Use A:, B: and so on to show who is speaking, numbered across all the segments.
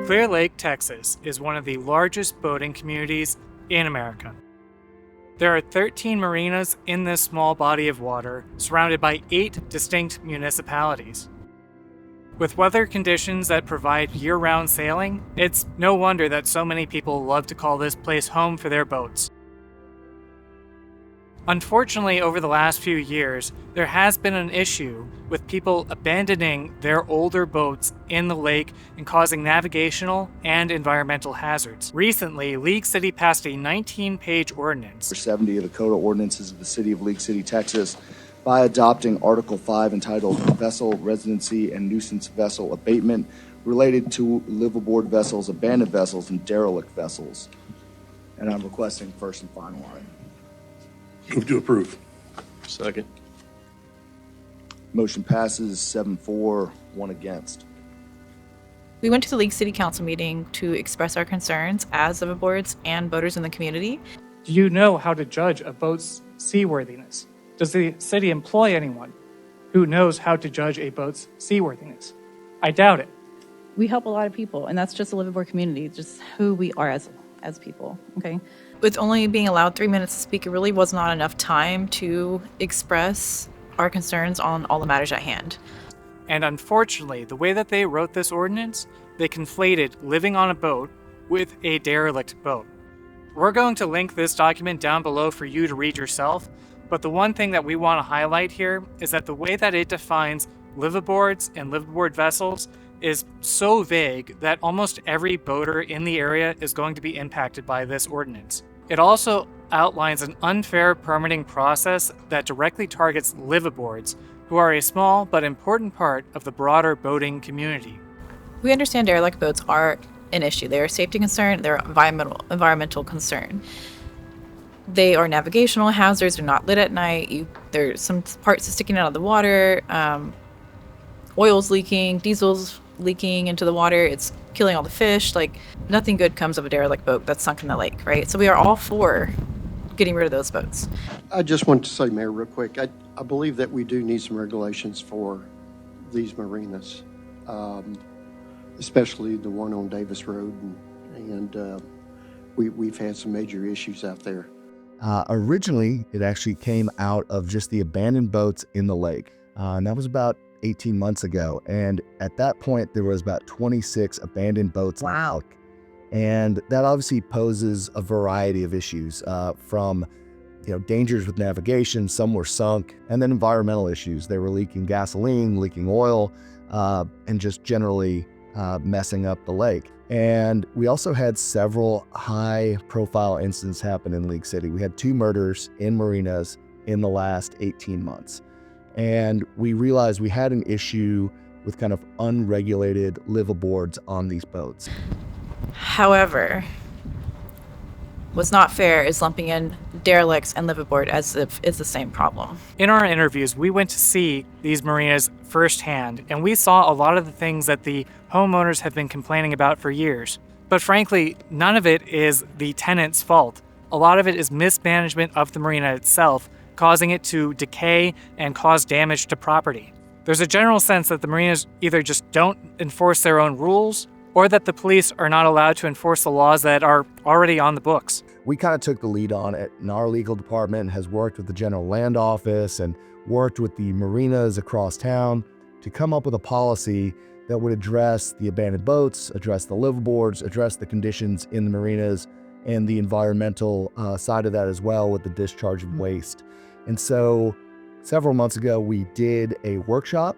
A: Clear Lake, Texas is one of the largest boating communities in America. There are 13 marinas in this small body of water, surrounded by 8 distinct municipalities. With weather conditions that provide year-round sailing, it's no wonder that so many people love to call this place home for their boats. Unfortunately, over the last few years, there has been an issue with people abandoning their older boats in the lake and causing navigational and environmental hazards. Recently, League City passed a 19-page ordinance.
B: 70 of the Code of Ordinances of the City of League City, Texas, by adopting Article 5 entitled Vessel Residency and Nuisance Vessel Abatement related to liveaboard vessels, abandoned vessels, and derelict vessels. And I'm requesting first and final on it.
C: Move to approve.
D: Second.
B: Motion passes 7-4, 1 against.
E: We went to the League City Council meeting to express our concerns as liveaboards and boaters in the community.
A: Do you know how to judge a boat's seaworthiness? Does the city employ anyone who knows how to judge a boat's seaworthiness? I doubt it.
F: We help a lot of people, and that's just a liveaboard community, just who we are as people, okay?
E: With only being allowed 3 minutes to speak, it really was not enough time to express our concerns on all the matters at hand.
A: And unfortunately, the way that they wrote this ordinance, they conflated living on a boat with a derelict boat. We're going to link this document down below for you to read yourself, but the one thing that we want to highlight here is that the way that it defines liveaboards and liveaboard vessels is so vague that almost every boater in the area is going to be impacted by this ordinance. It also outlines an unfair permitting process that directly targets liveaboards, who are a small but important part of the broader boating community.
E: We understand derelict boats are an issue. They're a safety concern, they're environmental concern. They are navigational hazards, they're not lit at night, there's some parts sticking out of the water, oil's leaking, diesel's leaking into the water, it's killing all the fish. Like, nothing good comes of a derelict boat that's sunk in the lake, right? So we are all for getting rid of those boats.
G: I just want to say, Mayor, real quick, I believe that we do need some regulations for these marinas, especially the one on Davis Road, and we've had some major issues out there.
H: Originally, it actually came out of just the abandoned boats in the lake, and that was about 18 months ago. And at that point, there was about 26 abandoned boats.
E: Wow.
H: And that obviously poses a variety of issues, from dangers with navigation. Some were sunk, and then environmental issues. They were leaking gasoline, leaking oil, and just generally messing up the lake. And we also had several high-profile incidents happen in League City. We had 2 murders in marinas in the last 18 months. And we realized we had an issue with kind of unregulated liveaboards on these boats.
E: However, what's not fair is lumping in derelicts and liveaboard as if it's the same problem.
A: In our interviews, we went to see these marinas firsthand, and we saw a lot of the things that the homeowners have been complaining about for years. But frankly, none of it is the tenant's fault. A lot of it is mismanagement of the marina itself, causing it to decay and cause damage to property. There's a general sense that the marinas either just don't enforce their own rules, or that the police are not allowed to enforce the laws that are already on the books.
H: We kind of took the lead on it, and our legal department has worked with the General Land Office and worked with the marinas across town to come up with a policy that would address the abandoned boats, address the liveaboards, address the conditions in the marinas, and the environmental side of that as well with the discharge of waste. And so several months ago, we did a workshop,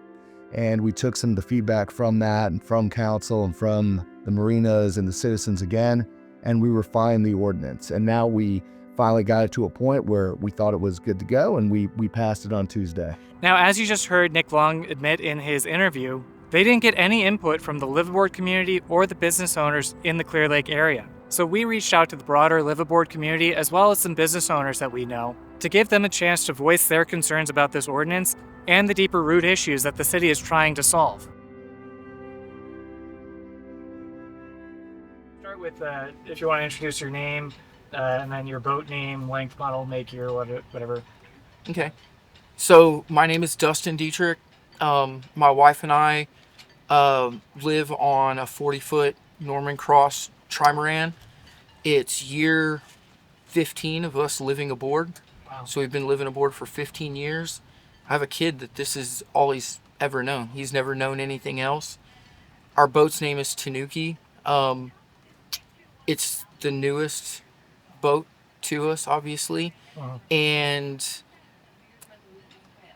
H: and we took some of the feedback from that and from council and from the marinas and the citizens again, and we refined the ordinance. And now we finally got it to a point where we thought it was good to go, and we passed it on Tuesday.
A: Now, as you just heard Nick Long admit in his interview, they didn't get any input from the liveaboard community or the business owners in the Clear Lake area. So we reached out to the broader liveaboard community as well as some business owners that we know to give them a chance to voice their concerns about this ordinance and the deeper root issues that the city is trying to solve. Start with, if you want to introduce your name, and then your boat name, length, model, make, year, whatever.
I: Okay. So my name is Dustin Dietrich. My wife and I live on a 40-foot Norman Cross trimaran. It's year 15 of us living aboard.
A: Wow.
I: So we've been living aboard for 15 years. I have a kid that this is all he's ever known. He's never known anything else. Our boat's name is Tanuki. It's the newest boat to us, obviously.
A: Wow.
I: And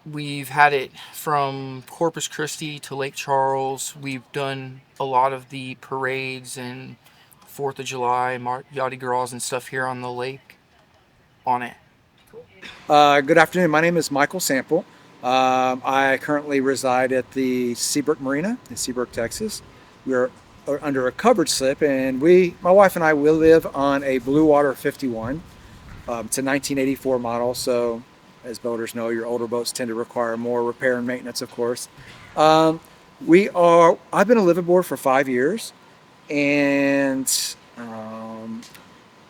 I: we've had it from Corpus Christi to Lake Charles. We've done a lot of the parades and 4th of July, Mardi Gras and stuff here on the lake on it.
D: Good afternoon. My name is Michael Sample. I currently reside at the Seabrook Marina in Seabrook, Texas. We're under a covered slip, and my wife and I, will live on a Blue Water 51. It's a 1984 model, so as boaters know, your older boats tend to require more repair and maintenance, of course. I've been a liveaboard for 5 years, and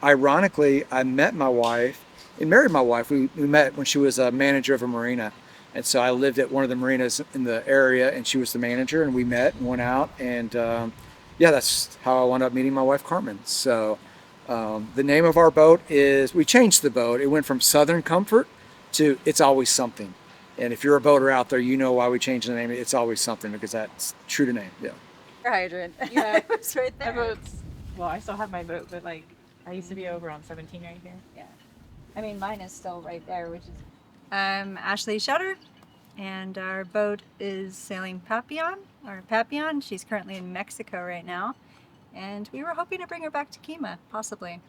D: ironically, I met my wife and married my wife. We met when she was a manager of a marina. And so I lived at one of the marinas in the area, and she was the manager, and we met and went out. And that's how I wound up meeting my wife, Carmen. So the name of our boat we changed the boat. It went from Southern Comfort to It's Always Something. And if you're a boater out there, you know why we changed the name. It's Always Something, because that's true to name. Yeah.
J: Hydrant.
E: Yeah.
J: It's right
E: My
J: there.
E: boat's, well, I still have my boat, but like, I used to be over on 17 right here.
J: Yeah. I mean, mine is still right there, which is. I'm Ashley Shutter, and our boat is sailing Papillon. She's currently in Mexico right now, and we were hoping to bring her back to Kima, possibly.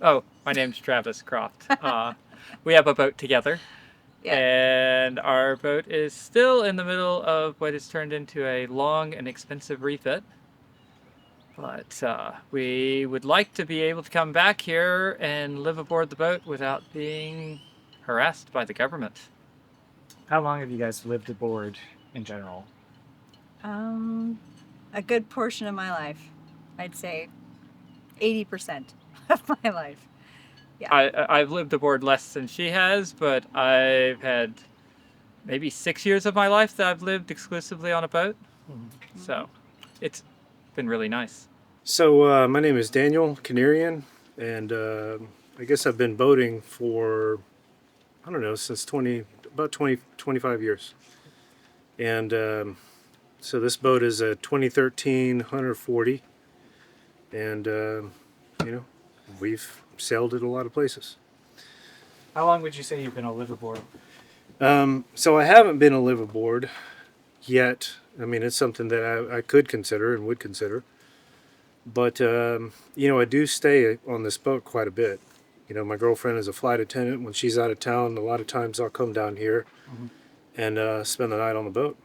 K: Oh, my name's Travis Croft. We have a boat together,
J: Yeah.
K: and our boat is still in the middle of what has turned into a long and expensive refit. But we would like to be able to come back here and live aboard the boat without being harassed by the government.
A: How long have you guys lived aboard in general?
J: A good portion of my life. I'd say 80% of my life. Yeah.
K: I've lived aboard less than she has, but I've had maybe 6 years of my life that I've lived exclusively on a boat.
A: Mm-hmm.
K: So it's been really nice.
C: So my name is Daniel Canarian, and I guess I've been boating for, I don't know, since 25 years. And so this boat is a 2013 Hunter 40, and we've sailed it a lot of places.
A: How long would you say you've been a liveaboard?
C: So I haven't been a liveaboard yet. I mean, it's something that I could consider and would consider. But, I do stay on this boat quite a bit. My girlfriend is a flight attendant. When she's out of town, a lot of times I'll come down here and spend the night on the boat.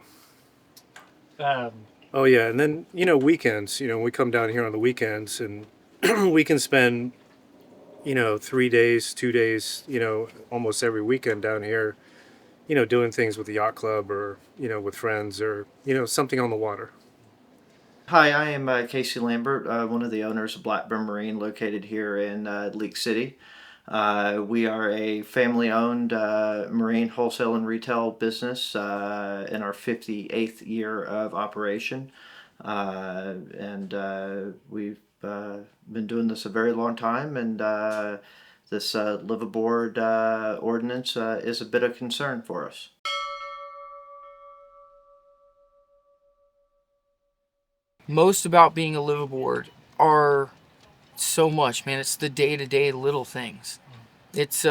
C: Oh, yeah. And then, weekends, we come down here on the weekends, and we can spend, 3 days, 2 days, almost every weekend down here, doing things with the yacht club or, with friends or, something on the water.
L: Hi, I am Casey Lambert, one of the owners of Blackburn Marine, located here in Leak City. We are a family-owned marine wholesale and retail business in our 58th year of operation. We've been doing this a very long time, and this liveaboard ordinance is a bit of concern for us.
I: Most about being a liveaboard are so much, man. It's the day-to-day little things. It's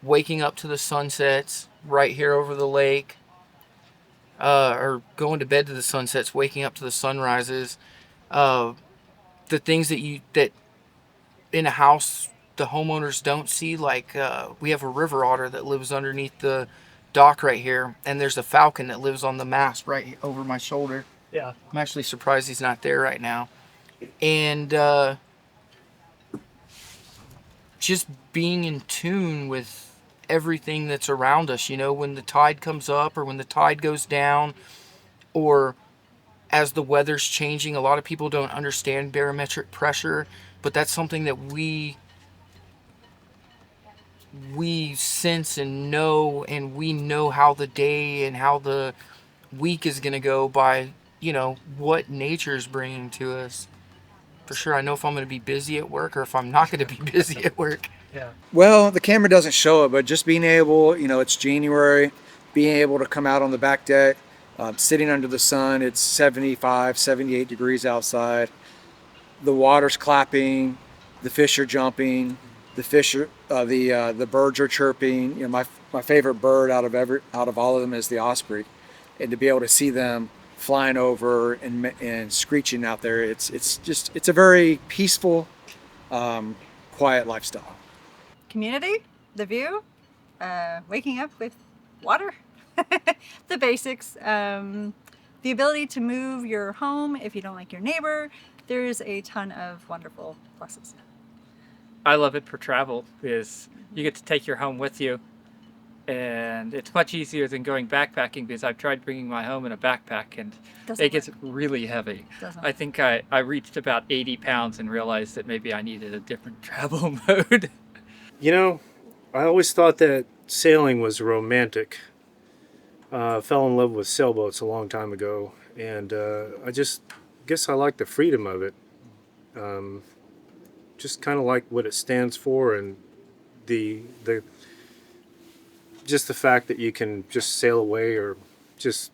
I: waking up to the sunsets right here over the lake, or going to bed to the sunsets, waking up to the sunrises. The things that in a house the homeowners don't see, like we have a river otter that lives underneath the dock right here, and there's a falcon that lives on the mast right over my shoulder.
A: Yeah.
I: I'm actually surprised he's not there right now. And just being in tune with everything that's around us, when the tide comes up or when the tide goes down, or as the weather's changing. A lot of people don't understand barometric pressure, but that's something that we sense and know, and we know how the day and how the week is going to go by what nature's bringing to us. For sure, I know if I'm going to be busy at work or if I'm not going to be busy at work.
K: Yeah.
D: Well, the camera doesn't show it, but just being able, it's January, being able to come out on the back deck, sitting under the sun, it's 75, 78 degrees outside. The water's clapping, the fish are jumping, the birds are chirping. My favorite bird out of all of them is the osprey, and to be able to see them flying over and screeching out there, it's a very peaceful, quiet lifestyle.
J: Community, the view, waking up with water, the basics, the ability to move your home if you don't like your neighbor. There's a ton of wonderful pluses.
K: I love it for travel because you get to take your home with you, and it's much easier than going backpacking because I've tried bringing my home in a backpack and it gets really heavy. I think I reached about 80 pounds and realized that maybe I needed a different travel mode.
C: I always thought that sailing was romantic. Fell in love with sailboats a long time ago, and I just guess I like the freedom of it. Just kind of like what it stands for, and just the fact that you can just sail away or just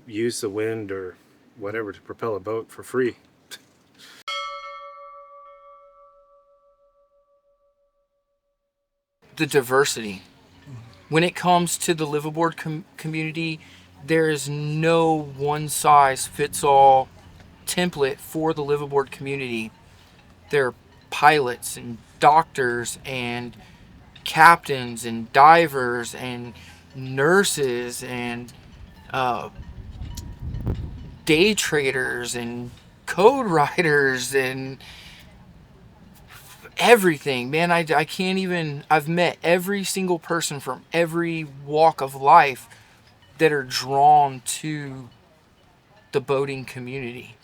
C: use the wind or whatever to propel a boat for free.
I: The diversity. When it comes to the Liveaboard community, there is no one size fits all template for the Liveaboard community. There are pilots and doctors and captains and divers and nurses and day traders and code writers and everything, man. I can't even, I've met every single person from every walk of life that are drawn to the boating community.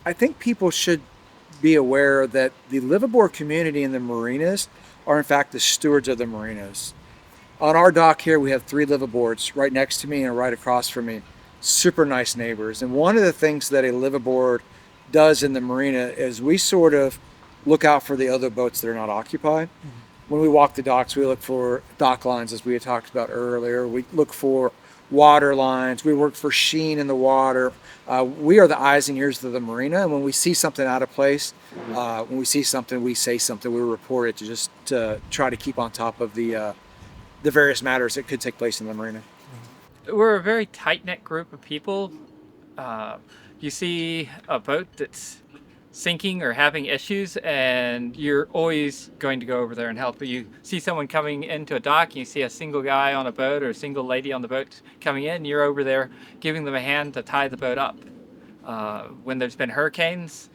D: I think people should be aware that the liveaboard community and the marinas are in fact the stewards of the marinas. On our dock here, we have 3 liveaboards right next to me and right across from me. Super nice neighbors. And one of the things that a liveaboard does in the marina is we sort of look out for the other boats that are not occupied. When we walk the docks, we look for dock lines, as we had talked about earlier. We look for water lines. We work for sheen in the water. We are the eyes and ears of the marina. And when we see something out of place, when we see something, we say something. We report it to try to keep on top of the various matters that could take place in the marina.
K: We're a very tight-knit group of people. You see a boat that's sinking or having issues, and you're always going to go over there and help. You see someone coming into a dock, and you see a single guy on a boat or a single lady on the boat coming in, you're over there giving them a hand to tie the boat up. When there's been hurricanes,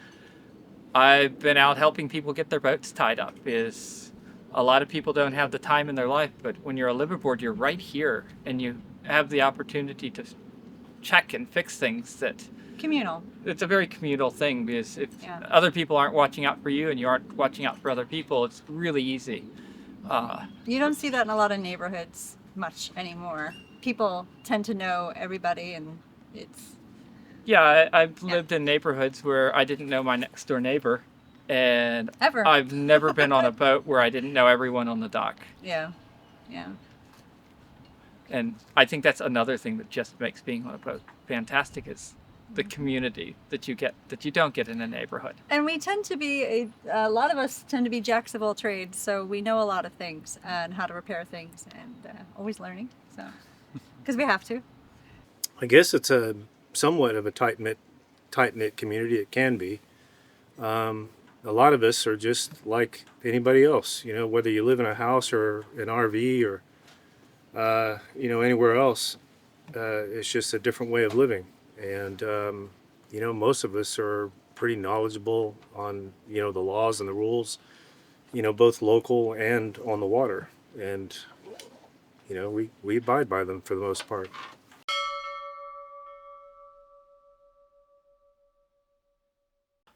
K: I've been out helping people get their boats tied up. Because a lot of people don't have the time in their life, but when you're a liveaboard, you're right here, and you have the opportunity to check and fix things that
J: Communal.
K: It's a very communal thing, because if other people aren't watching out for you and you aren't watching out for other people, it's really easy.
J: You don't see that in a lot of neighborhoods much anymore. People tend to know everybody, and it's...
K: Yeah, I've lived in neighborhoods where I didn't know my next door neighbor, and I've never been on a boat where I didn't know everyone on the dock.
J: Yeah.
K: And I think that's another thing that just makes being on a boat fantastic, is the community that you get that you don't get in a neighborhood.
J: And we tend to be a lot of us tend to be jacks of all trades, so we know a lot of things and how to repair things, and always learning. So because we have to.
C: I guess it's a somewhat of a tight-knit community. It can be. A lot of us are just like anybody else. Whether you live in a house or an RV or anywhere else, it's just a different way of living. And, most of us are pretty knowledgeable on, the laws and the rules, both local and on the water. And, we abide by them for the most part.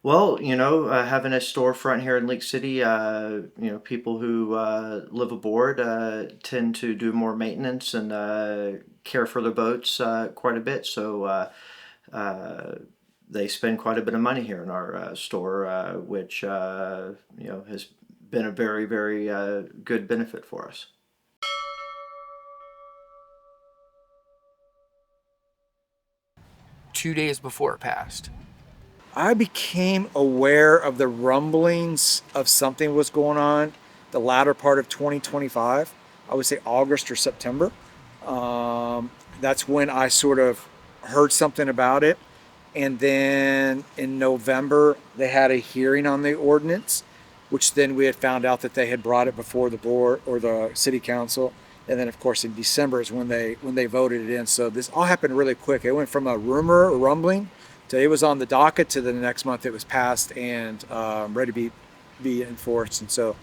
L: Well, having a storefront here in Leak City, people who live aboard tend to do more maintenance and care for their boats quite a bit. So they spend quite a bit of money here in our store, which has been a very, very good benefit for us.
I: Two days before it passed.
D: I became aware of the rumblings of something was going on the latter part of 2025. I would say August or September. That's when I sort of heard something about it. And then in November, they had a hearing on the ordinance, which then we had found out that they had brought it before the board or the city council. And then, of course, in December is when they voted it in. So this all happened really quick. It went from a rumor or rumbling to it was on the docket to the next month it was passed and ready to be enforced. And so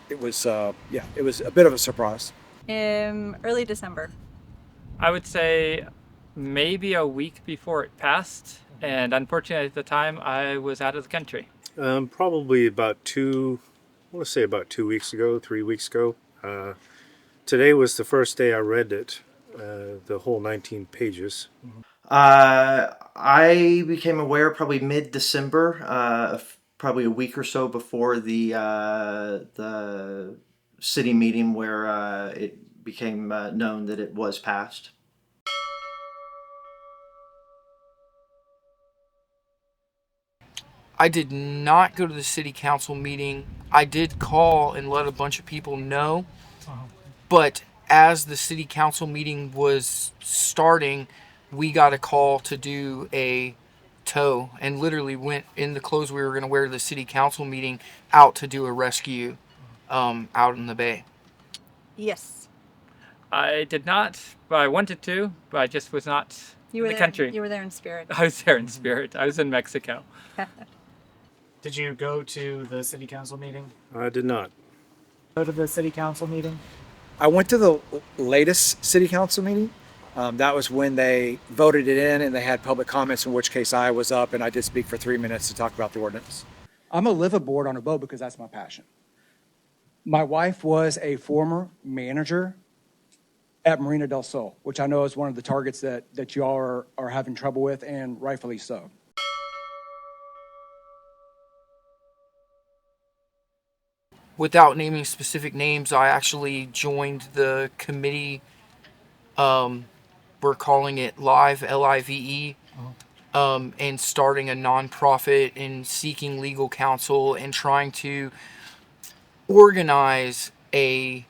D: it was, it was a bit of a surprise.
J: Early December.
K: I would say maybe a week before it passed, and unfortunately at the time I was out of the country.
C: Probably about 2 weeks ago, 3 weeks ago. Today was the first day I read it, the whole 19 pages.
L: I became aware probably mid-December, probably a week or so before the city meeting where it became known that it was passed.
I: I did not go to the city council meeting. I did call and let a bunch of people know, but as the city council meeting was starting, we got a call to do a tow and literally went in the clothes we were going to wear to the city council meeting out to do a rescue out in the bay.
J: Yes.
K: I did not, but I wanted to, but I just was not in the country.
J: You were there in spirit.
K: I was there in spirit. I was in Mexico.
A: Did you go to the city council meeting?
C: I did not.
A: Go to the city council meeting?
D: I went to the latest city council meeting. That was when they voted it in and they had public comments, in which case I was up and I did speak for 3 minutes to talk about the ordinance.
M: I'm a liveaboard on a boat because that's my passion. My wife was a former manager at Marina del Sol, which I know is one of the targets that you all are having trouble with, and rightfully so.
I: Without naming specific names, I actually joined the committee. We're calling it Live, Live, and starting a nonprofit and seeking legal counsel and trying to organize a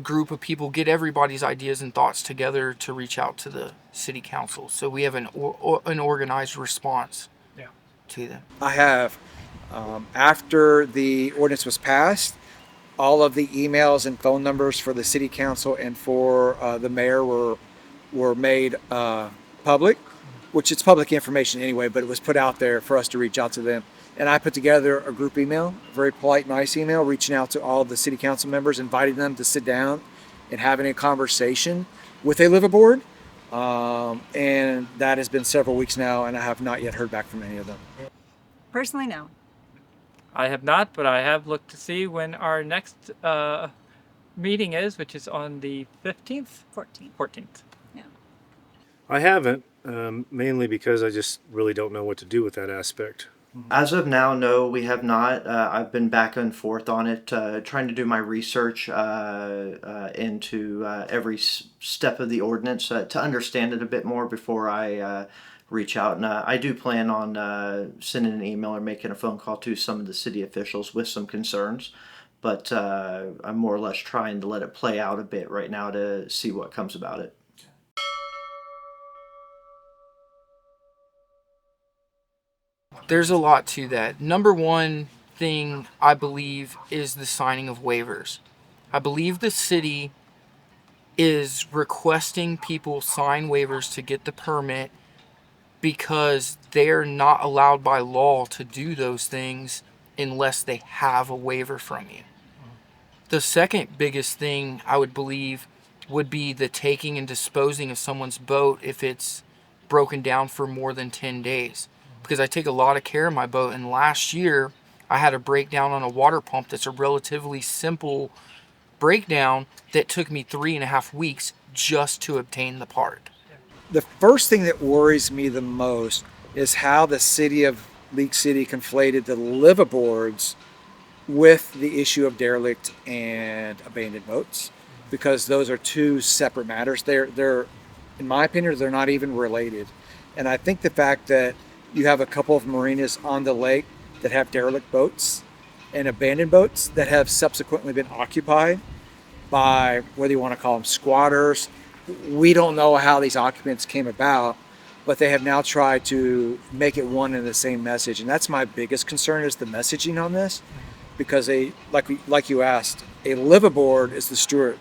I: group of people, get everybody's ideas and thoughts together to reach out to the city council. So we have an organized response to them.
D: I have, after the ordinance was passed, all of the emails and phone numbers for the city council and for the mayor were made public, which it's public information anyway, but it was put out there for us to reach out to them. And I put together a group email, a very polite, nice email, reaching out to all of the city council members, inviting them to sit down and having a conversation with a liveaboard. And that has been several weeks now, and I have not yet heard back from any of them.
J: Personally, no.
K: I have not, but I have looked to see when our next meeting is, which is on the 15th? 14th.
J: Yeah.
C: I haven't, mainly because I just really don't know what to do with that aspect.
L: As of now, no, we have not. I've been back and forth on it, trying to do my research into every step of the ordinance to understand it a bit more before I reach out. And I do plan on sending an email or making a phone call to some of the city officials with some concerns. But I'm more or less trying to let it play out a bit right now to see what comes about it.
I: There's a lot to that. Number one thing I believe is the signing of waivers. I believe the city is requesting people sign waivers to get the permit because they're not allowed by law to do those things unless they have a waiver from you. The second biggest thing I would believe would be the taking and disposing of someone's boat if it's broken down for more than 10 days. Because I take a lot of care of my boat, and last year I had a breakdown on a water pump that's a relatively simple breakdown that took me 3.5 weeks just to obtain the part.
D: the first thing that worries me the most is how the city of League City conflated the liveaboards with the issue of derelict and abandoned boats, because those are two separate matters. They're, in my opinion, they're not even related. And I think the fact that you have a couple of marinas on the lake that have derelict boats and abandoned boats that have subsequently been occupied by, whether you want to call them squatters, we don't know how these occupants came about, but they have now tried to make it one and the same message. And that's my biggest concern, is the messaging on this, because like you asked, a liveaboard is the steward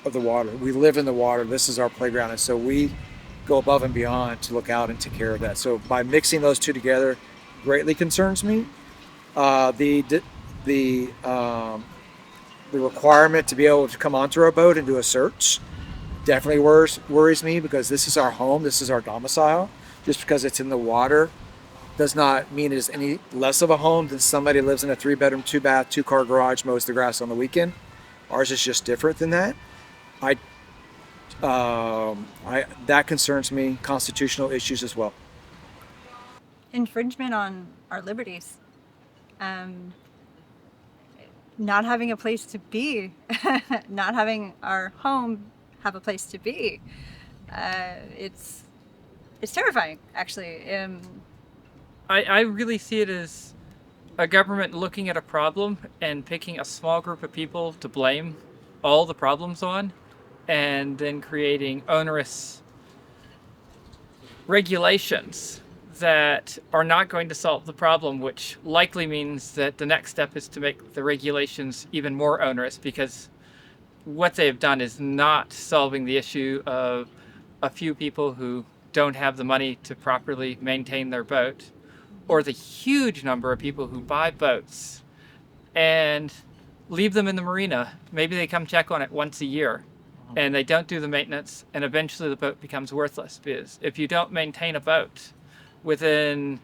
D: of the water. We live in the water. This is our playground. And so we go above and beyond to look out and take care of that. So by mixing those two together greatly concerns me. The requirement to be able to come onto our boat and do a search definitely worries me, because this is our home, this is our domicile. Just because it's in the water does not mean it is any less of a home than somebody who lives in a 3-bedroom, 2-bath, 2-car garage, mows the grass on the weekend. Ours is just different than that. That concerns me. Constitutional issues as well.
J: Infringement on our liberties. Not having a place to be, not having our home have a place to be. It's terrifying, actually.
K: I really see it as a government looking at a problem and picking a small group of people to blame all the problems on, and then creating onerous regulations that are not going to solve the problem, which likely means that the next step is to make the regulations even more onerous, because what they've done is not solving the issue of a few people who don't have the money to properly maintain their boat, or the huge number of people who buy boats and leave them in the marina. Maybe they come check on it once a year and they don't do the maintenance, and eventually the boat becomes worthless, because if you don't maintain a boat within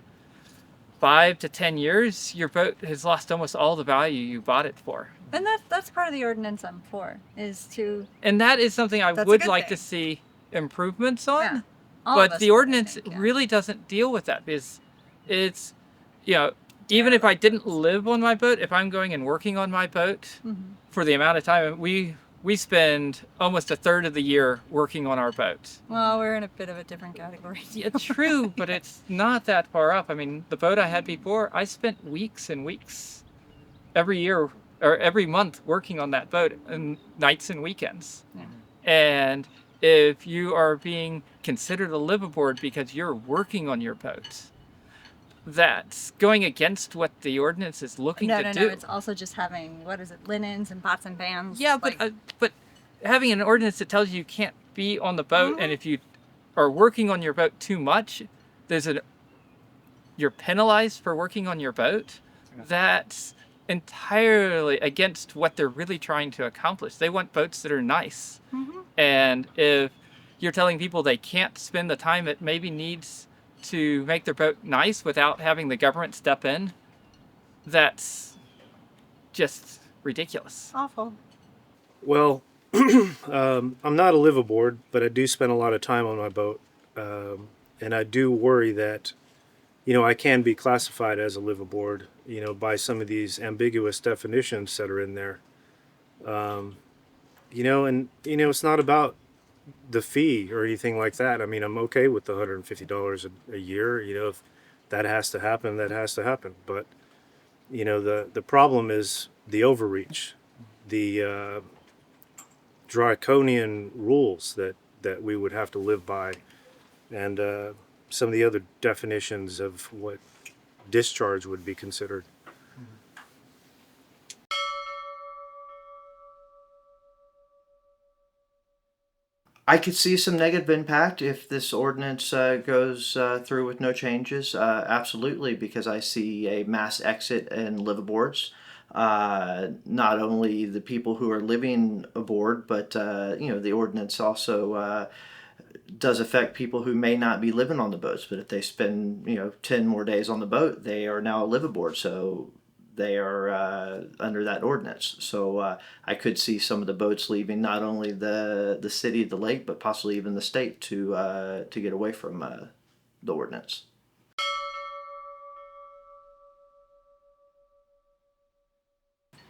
K: 5 to 10 years, your boat has lost almost all the value you bought it for.
J: And that's part of the ordinance I'm for, is to...
K: And that is something I would like to see improvements on.
J: Yeah.
K: But the ordinance really doesn't deal with that, because it's, even if I didn't live on my boat, if I'm going and working on my boat for the amount of time, we spend almost a third of the year working on our boat.
J: Well, we're in a bit of a different category.
K: Yeah, true, but it's not that far off. I mean, the boat I had before, I spent weeks and weeks every year or every month working on that boat, and nights and weekends.
J: Yeah.
K: And if you are being considered a liveaboard because you're working on your boat, that's going against what the ordinance is looking to do.
J: No, it's also just having, linens and pots and pans.
K: Yeah, but having an ordinance that tells you can't be on the boat, and if you are working on your boat too much, you're penalized for working on your boat. That's entirely against what they're really trying to accomplish. They want boats that are nice. And if you're telling people they can't spend the time it maybe needs to make their boat nice without having the government step in, that's just ridiculous.
J: Awful.
C: Well, I'm not a liveaboard, but I do spend a lot of time on my boat. And I do worry that, I can be classified as a liveaboard, by some of these ambiguous definitions that are in there. It's not about the fee or anything like that. I mean, I'm okay with the $150 a year. If that has to happen, that has to happen. But, the problem is the overreach, the draconian rules that we would have to live by, and some of the other definitions of what discharge would be considered.
L: I could see some negative impact if this ordinance goes through with no changes. Absolutely, because I see a mass exit in liveaboards. Not only the people who are living aboard, but the ordinance also does affect people who may not be living on the boats. But if they spend 10 more days on the boat, they are now a liveaboard. So they are under that ordinance. So I could see some of the boats leaving not only the city, the lake, but possibly even the state to get away from the ordinance.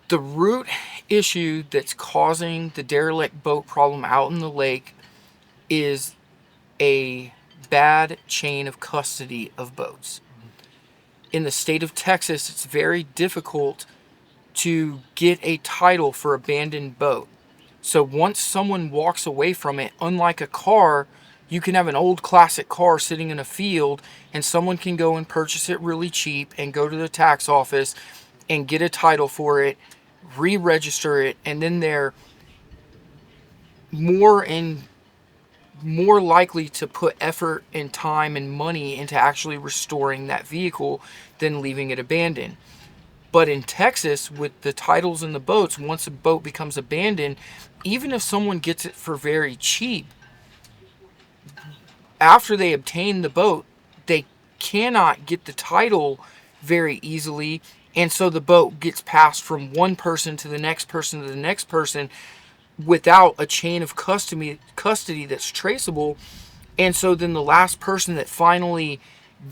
I: The root issue that's causing the derelict boat problem out in the lake is a bad chain of custody of boats. In the state of Texas, it's very difficult to get a title for abandoned boat. So once someone walks away from it, unlike a car, you can have an old classic car sitting in a field and someone can go and purchase it really cheap and go to the tax office and get a title for it, re-register it, and then they're more likely to put effort and time and money into actually restoring that vehicle than leaving it abandoned. But in Texas, with the titles in the boats, once a boat becomes abandoned, even if someone gets it for very cheap, after they obtain the boat, they cannot get the title very easily, and so the boat gets passed from one person to the next person to the next person without a chain of custody that's traceable. And so then the last person that finally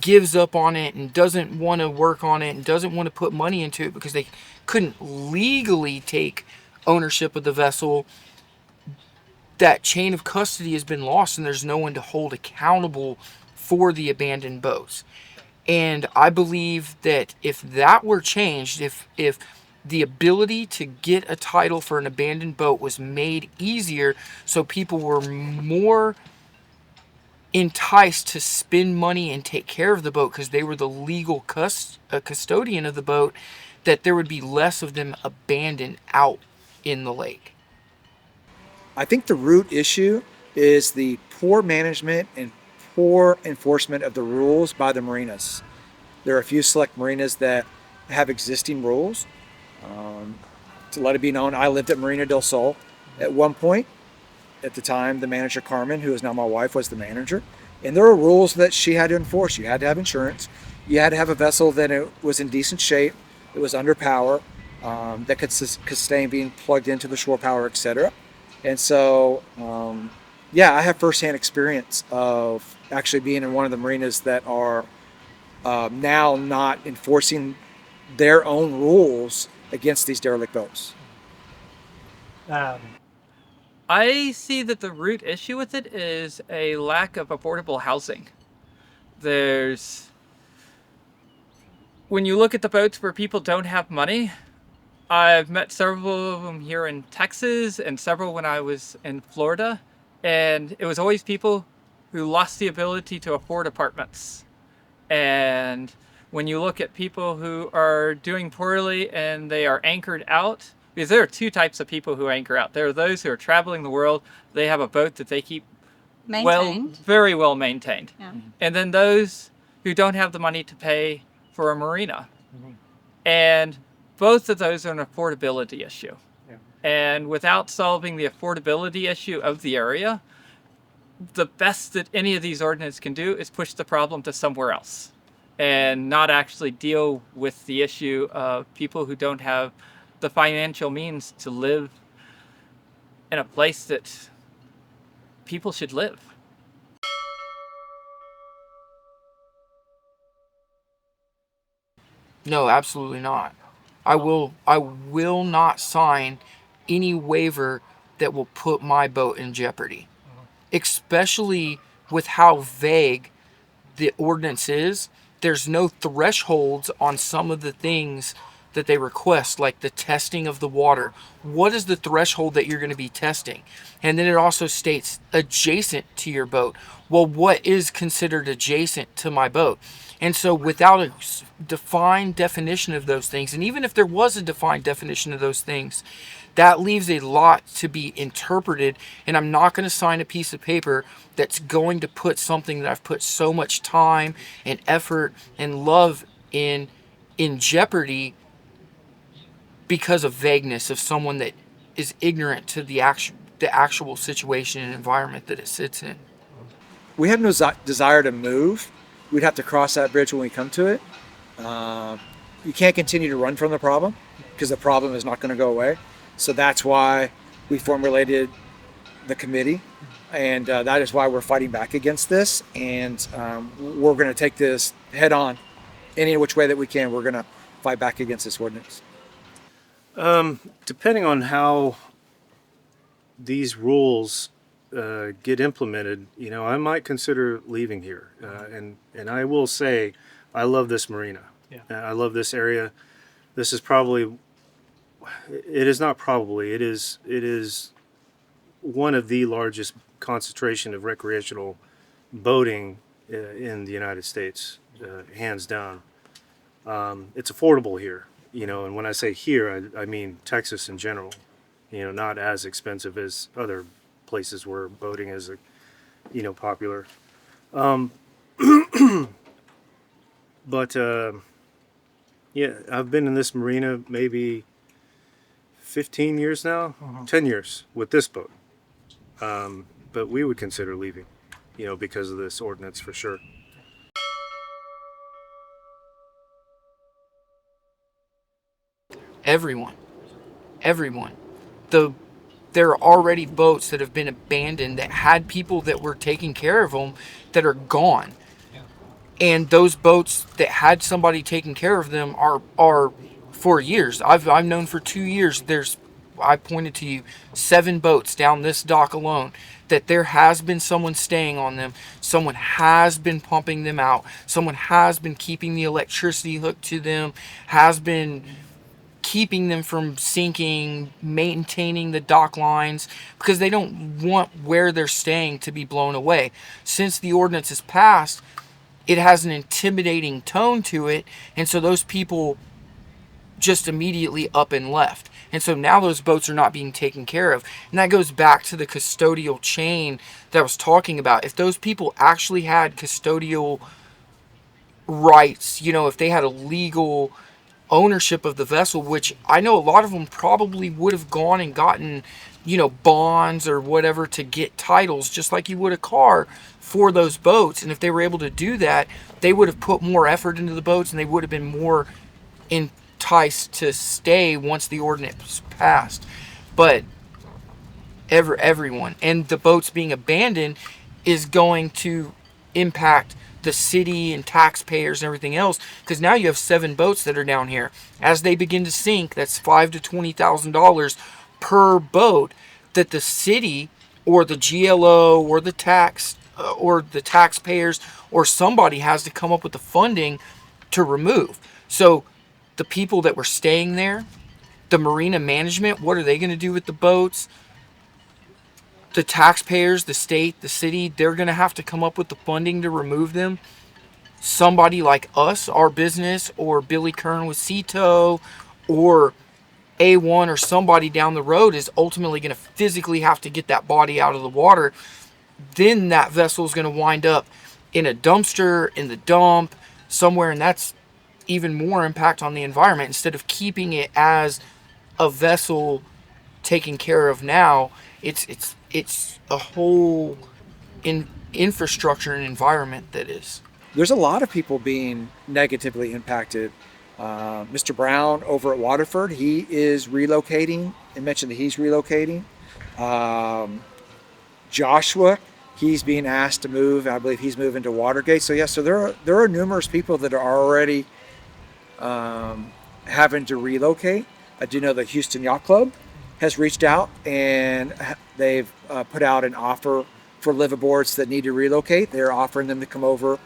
I: gives up on it and doesn't want to work on it and doesn't want to put money into it because they couldn't legally take ownership of the vessel, that chain of custody has been lost and there's no one to hold accountable for the abandoned boats. And I believe that if that were changed, if the ability to get a title for an abandoned boat was made easier so people were more enticed to spend money and take care of the boat because they were the legal custodian of the boat, that there would be less of them abandoned out in the lake.
D: I think the root issue is the poor management and poor enforcement of the rules by the marinas. There are a few select marinas that have existing rules. To let it be known, I lived at Marina del Sol at one point. At the time, the manager, Carmen, who is now my wife, was the manager. And there were rules that she had to enforce. You had to have insurance. You had to have a vessel that it was in decent shape. It was under power, that could sustain being plugged into the shore power, etc. And so, yeah, I have firsthand experience of actually being in one of the marinas that are now not enforcing their own rules against these derelict boats.
K: I see that the root issue with it is a lack of affordable housing. When you look at the boats where people don't have money, I've met several of them here in Texas and several when I was in Florida, and it was always people who lost the ability to afford apartments. And when you look at people who are doing poorly and they are anchored out, because there are two types of people who anchor out. There are those who are traveling the world. They have a boat that they keep very well maintained.
J: Yeah.
K: And then those who don't have the money to pay for a marina. And both of those are an affordability issue.
A: Yeah.
K: And without solving the affordability issue of the area, the best that any of these ordinances can do is push the problem to somewhere else and not actually deal with the issue of people who don't have the financial means to live in a place that people should live.
I: No, absolutely not. I will not sign any waiver that will put my boat in jeopardy, especially with how vague the ordinance is. There's no thresholds on some of the things that they request, like the testing of the water. What is the threshold that you're going to be testing? And then it also states adjacent to your boat. Well, what is considered adjacent to my boat? And so without a defined definition of those things, and even if there was a defined definition of those things, that leaves a lot to be interpreted. And I'm not going to sign a piece of paper that's going to put something that I've put so much time and effort and love in jeopardy because of vagueness of someone that is ignorant to the actual situation and environment that it sits in.
D: We have no desire to move. We'd have to cross that bridge when we come to it. you can't continue to run from the problem because the problem is not going to go away. So that's why we formulated the committee, and that is why we're fighting back against this. And we're going to take this head on, any which way that we can. We're going to fight back against this ordinance.
C: Depending on how these rules get implemented, I might consider leaving here. And I will say, I love this marina.
A: Yeah.
C: I love this area. This is probably, it is not probably, it is one of the largest concentration of recreational boating in the United States, hands down. It's affordable here, and when I say here, I mean Texas in general, not as expensive as other places where boating is, popular. But yeah, I've been in this marina maybe 15 years now, 10 years with this boat. But we would consider leaving, because of this ordinance for sure.
I: Everyone. There are already boats that have been abandoned that had people that were taking care of them that are gone. And those boats that had somebody taking care of them are for years. I've known for 2 years. I pointed to you 7 boats down this dock alone that there has been someone staying on them. Someone has been pumping them out. Someone has been keeping the electricity hooked to them, has been keeping them from sinking, maintaining the dock lines, because they don't want where they're staying to be blown away. Since the ordinance is passed, it has an intimidating tone to it, and so those people just immediately up and left. And so now those boats are not being taken care of. And that goes back to the custodial chain that I was talking about. If those people actually had custodial rights, if they had a legal ownership of the vessel, which I know a lot of them probably would have gone and gotten, bonds or whatever to get titles, just like you would a car for those boats. And if they were able to do that, they would have put more effort into the boats and they would have been more enticed to stay once the ordinance passed. But everyone, and the boats being abandoned is going to impact the city and taxpayers and everything else, because now you have 7 boats that are down here. As they begin to sink, that's $5,000 to $20,000 per boat that the city or the GLO or the taxpayers or somebody has to come up with the funding to remove. So the people that were staying there, the marina management, what are they going to do with the boats? The taxpayers, the state, the city, they're going to have to come up with the funding to remove them. Somebody like us, our business, or Billy Kern with Cito, or A1 or somebody down the road is ultimately going to physically have to get that body out of the water. Then that vessel is going to wind up in a dumpster, in the dump, somewhere, and that's even more impact on the environment. Instead of keeping it as a vessel taken care of now, it's a whole infrastructure and environment that is.
D: There's a lot of people being negatively impacted. Mr. Brown over at Waterford, he is relocating. I mentioned that he's relocating. Joshua, he's being asked to move. I believe he's moving to Watergate. So yeah, so there are numerous people that are already having to relocate. I do know the Houston Yacht Club has reached out and they've put out an offer for liveaboards that need to relocate. They're offering them to come over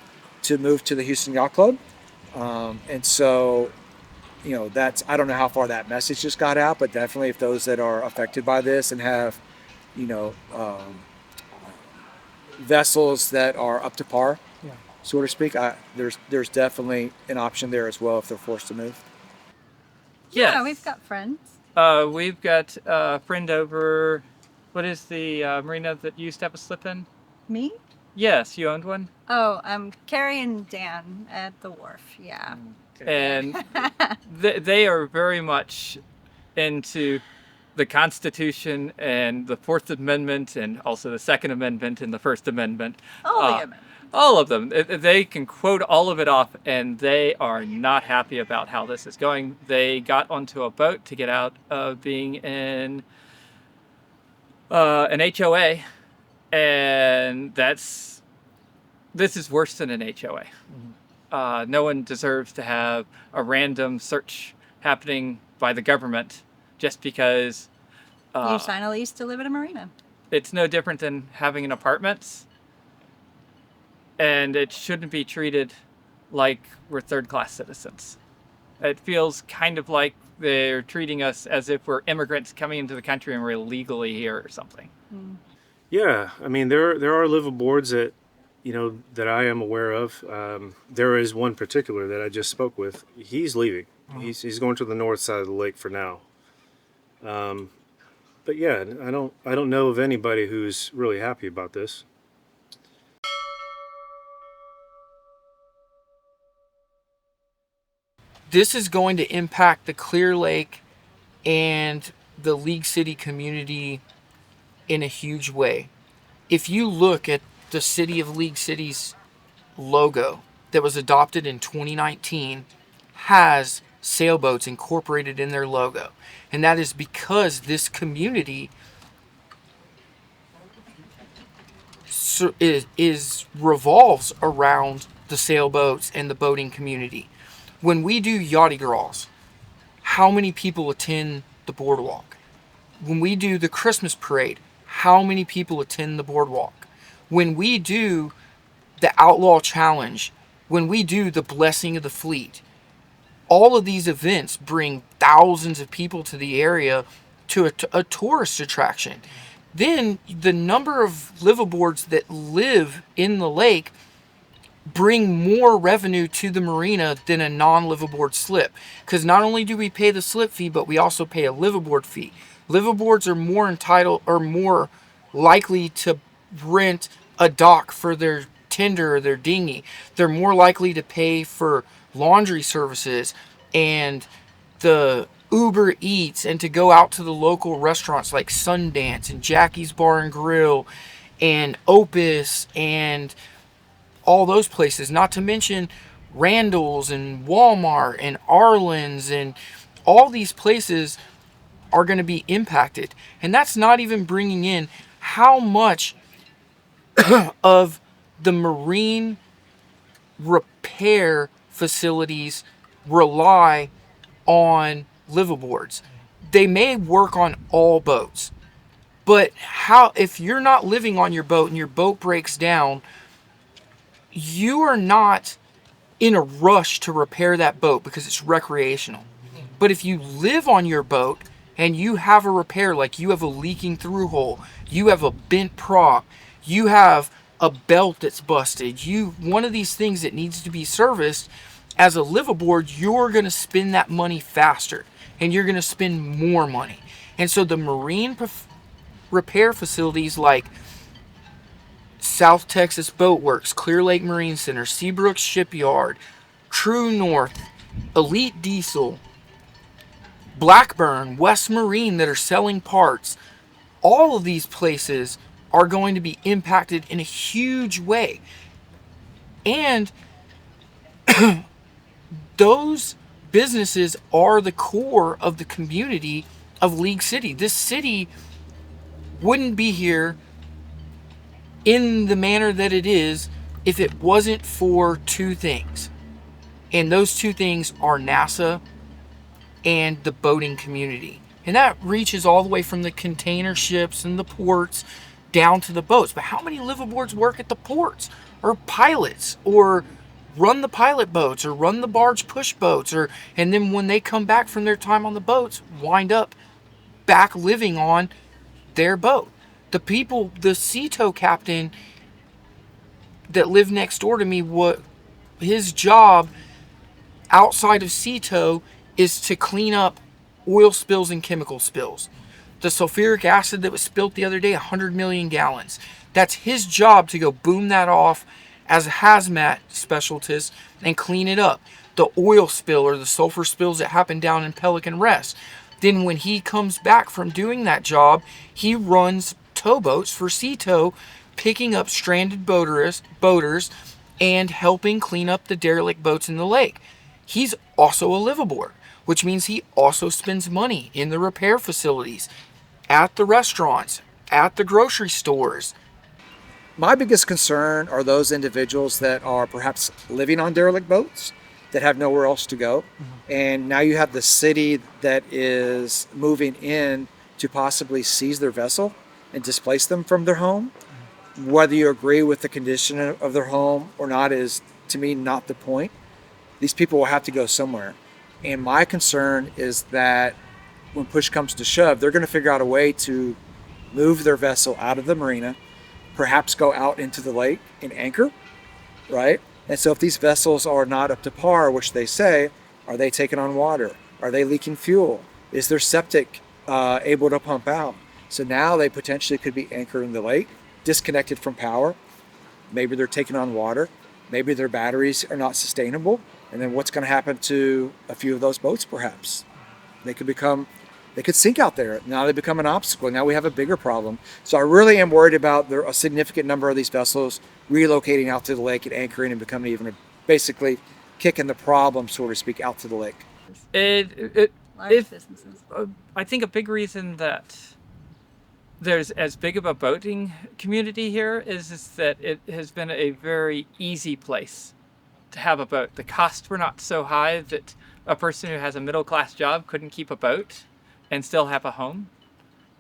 D: to move to the Houston Yacht Club. And so, that's, I don't know how far that message just got out, but definitely if those that are affected by this and have, vessels that are up to par, so to speak, there's definitely an option there as well if they're forced to move.
K: Yes.
J: Yeah, we've got friends.
K: We've got a friend over, what is the marina that you used to have a slip in?
J: Me?
K: Yes, you owned one?
J: Oh, Carrie and Dan at the wharf, yeah.
K: And they are very much into the Constitution and the Fourth Amendment and also the Second Amendment and the First Amendment.
J: Oh, the amendment.
K: All of them. They can quote all of it off, and they are not happy about how this is going. They got onto a boat to get out of being in an HOA, and this is worse than an HOA. No one deserves to have a random search happening by the government just because
J: you sign a lease to live at a marina.
K: It's no different than having an apartment, and it shouldn't be treated like we're third-class citizens. It feels kind of like they're treating us as if we're immigrants coming into the country and we're illegally here or something.
C: Yeah, I mean, there are liveaboards that, that I am aware of. There is one particular that I just spoke with. He's leaving. He's going to the north side of the lake for now. But yeah, I don't know of anybody who's really happy about this.
I: This is going to impact the Clear Lake and the League City community in a huge way. If you look at the City of League City's logo that was adopted in 2019, has sailboats incorporated in their logo. And that is because this community revolves around the sailboats and the boating community. When we do Yachty Girls, how many people attend the boardwalk? When we do the Christmas parade, how many people attend the boardwalk? When we do the Outlaw Challenge, when we do the Blessing of the Fleet, all of these events bring thousands of people to the area to a tourist attraction. Then the number of liveaboards that live in the lake bring more revenue to the marina than a non-liveaboard slip. Because not only do we pay the slip fee, but we also pay a liveaboard fee. Liveaboards are more likely to rent a dock for their tender or their dinghy. They're more likely to pay for laundry services and the Uber Eats and to go out to the local restaurants like Sundance and Jackie's Bar and Grill and Opus and all those places, not to mention Randall's and Walmart and Arlen's, and all these places are going to be impacted. And that's not even bringing in how much of the marine repair facilities rely on liveaboards. They may work on all boats, but if you're not living on your boat and your boat breaks down, you are not in a rush to repair that boat because it's recreational. But if you live on your boat and you have a repair, like you have a leaking through hole, you have a bent prop, you have a belt that's busted, one of these things that needs to be serviced, as a liveaboard, you're going to spend that money faster and you're going to spend more money. And so the marine repair facilities like South Texas Boat Works, Clear Lake Marine Center, Seabrook Shipyard, True North, Elite Diesel, Blackburn, West Marine that are selling parts, all of these places are going to be impacted in a huge way. And those businesses are the core of the community of League City. This city wouldn't be here in the manner that it is if it wasn't for two things. And those two things are NASA and the boating community. And that reaches all the way from the container ships and the ports down to the boats. But how many liveaboards work at the ports, or pilots, or run the pilot boats, or run the barge push boats, and then when they come back from their time on the boats, wind up back living on their boat? The Seatow captain that lived next door to me, his job outside of Seatow is to clean up oil spills and chemical spills. The sulfuric acid that was spilled the other day, 100 million gallons. That's his job, to go boom that off as a hazmat specialist and clean it up. The oil spill or the sulfur spills that happen down in Pelican Rest. Then when he comes back from doing that job, he runs towboats for Seatow, picking up stranded boaters and helping clean up the derelict boats in the lake. He's also a liveaboard, which means he also spends money in the repair facilities, at the restaurants, at the grocery stores.
D: My biggest concern are those individuals that are perhaps living on derelict boats that have nowhere else to go. And now you have the city that is moving in to possibly seize their vessel and displace them from their home. Whether you agree with the condition of their home or not is, to me, not the point. These people will have to go somewhere. And my concern is that when push comes to shove, they're going to figure out a way to move their vessel out of the marina, perhaps go out into the lake and anchor, right? And so if these vessels are not up to par, which they say, are they taking on water? Are they leaking fuel? Is their septic able to pump out? So now they potentially could be anchored in the lake, disconnected from power. Maybe they're taking on water. Maybe their batteries are not sustainable. And then what's going to happen to a few of those boats, perhaps? They could sink out there. Now they become an obstacle. Now we have a bigger problem. So I really am worried about a significant number of these vessels relocating out to the lake and anchoring and becoming basically kicking the problem, so to speak, out to the lake.
J: Large businesses.
K: I think a big reason that there's as big of a boating community here is that it has been a very easy place to have a boat. The costs were not so high that a person who has a middle-class job couldn't keep a boat and still have a home.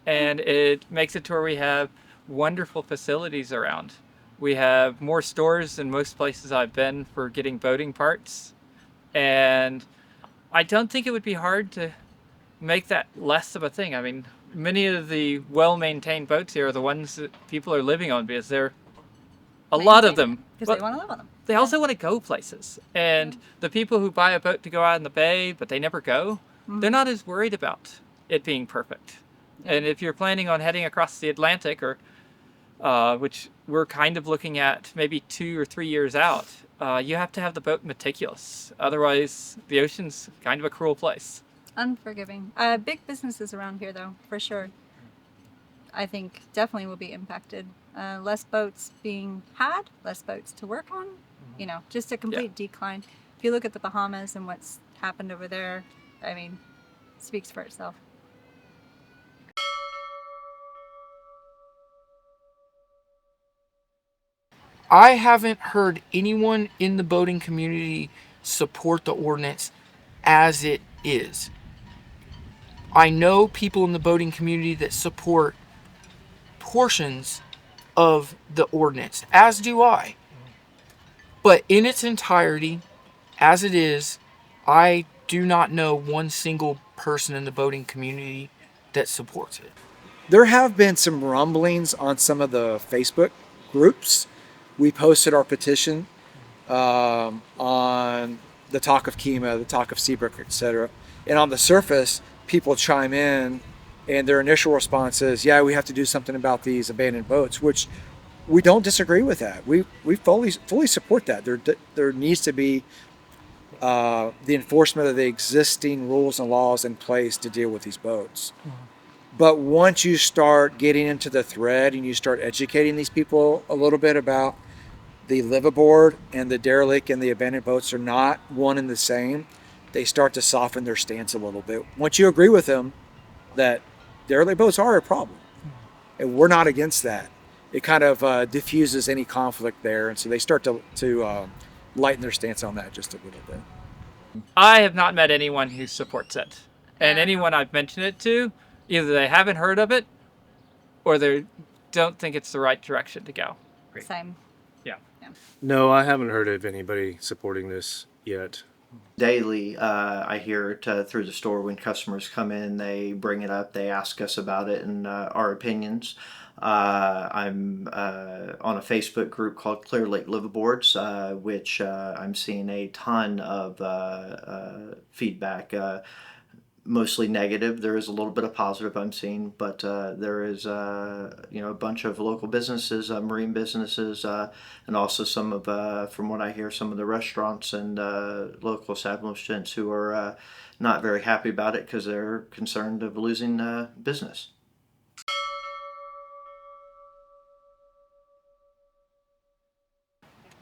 K: And it makes it to where we have wonderful facilities around. We have more stores than most places I've been for getting boating parts. And I don't think it would be hard to make that less of a thing. I mean, many of the well-maintained boats here are the ones that people are living on because they're a lot of them.
J: Because they want to live on them.
K: They also want to go places. And the people who buy a boat to go out in the bay, but they never go, they're not as worried about it being perfect. And if you're planning on heading across the Atlantic, or which we're kind of looking at maybe 2 or 3 years out, you have to have the boat meticulous. Otherwise, the ocean's kind of a cruel place.
J: Unforgiving. Big businesses around here, though, for sure. I think definitely will be impacted. Less boats being had, less boats to work on. You know, just a complete decline. If you look at the Bahamas and what's happened over there, I mean, it speaks for itself.
I: I haven't heard anyone in the boating community support the ordinance as it is. I know people in the boating community that support portions of the ordinance, as do I. But in its entirety, as it is, I do not know one single person in the boating community that supports it.
D: There have been some rumblings on some of the Facebook groups. We posted our petition on the talk of Kima, the talk of Seabrook, etc. And on the surface, people chime in, and their initial response is, yeah, we have to do something about these abandoned boats, which we don't disagree with that. We fully support that. There needs to be the enforcement of the existing rules and laws in place to deal with these boats. But once you start getting into the thread and you start educating these people a little bit about the liveaboard and the derelict and the abandoned boats are not one and the same, they start to soften their stance a little bit. Once you agree with them that derelict boats are a problem, and we're not against that, it kind of diffuses any conflict there, and so they start to lighten their stance on that just a little bit.
K: I have not met anyone who supports it. And anyone I've mentioned it to, either they haven't heard of it or they don't think it's the right direction to go.
J: Same.
K: Yeah.
C: No, I haven't heard of anybody supporting this yet.
L: Daily, I hear it through the store when customers come in, they bring it up, they ask us about it and our opinions. I'm on a Facebook group called Clear Lake Liveaboards, which I'm seeing a ton of feedback, mostly negative. There is a little bit of positive I'm seeing, but there is a bunch of local businesses, marine businesses, and also some of, from what I hear, some of the restaurants and local establishments who are not very happy about it because they're concerned of losing business.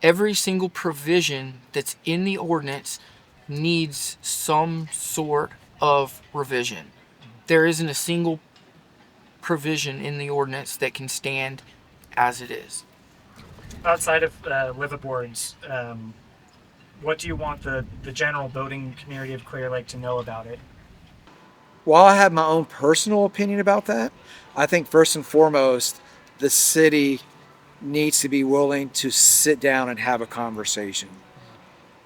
I: every single provision that's in the ordinance needs some sort of revision. There isn't a single provision in the ordinance that can stand as it is.
A: Outside of Liveaboards, what do you want the general boating community of Clear Lake to know about it?
D: While I have my own personal opinion about that, I think first and foremost, the city needs to be willing to sit down and have a conversation.